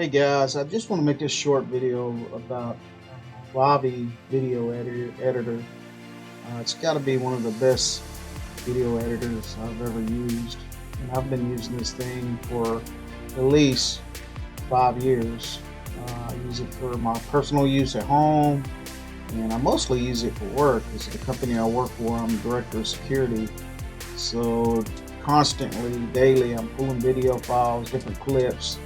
Hey guys, I just want to make this short video about Movavi Video Editor. It's got to be one of the best video editors I've ever used, and I've been using this thing for at least 5 years. I use it for my personal use at home, and I mostly use it for work. Because the company I work for, I'm director of security, so constantly, daily, I'm pulling video files, different clips.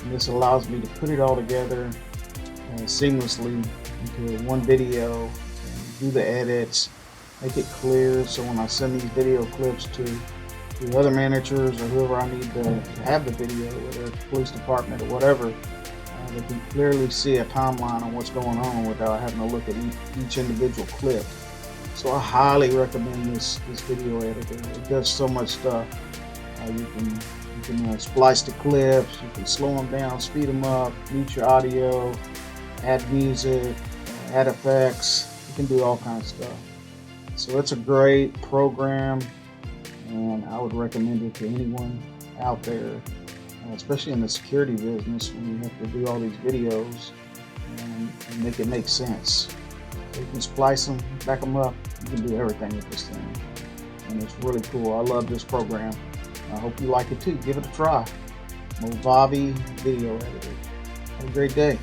And this allows me to put it all together seamlessly into one video and do the edits, make it clear, so when I send these video clips to other managers or whoever I need to have the video, whether it's the police department or whatever, they can clearly see a timeline on what's going on without having to look at each individual clip. So I highly recommend this video editor. It does so much stuff. You can splice the clips, you can slow them down, speed them up, mute your audio, add music, add effects. You can do all kinds of stuff. So it's a great program, and I would recommend it to anyone out there, especially in the security business, when you have to do all these videos and make it make sense. So you can splice them, back them up, you can do everything with this thing. And it's really cool. I love this program. I hope you like it too. Give it a try. Movavi Video Editor. Have a great day.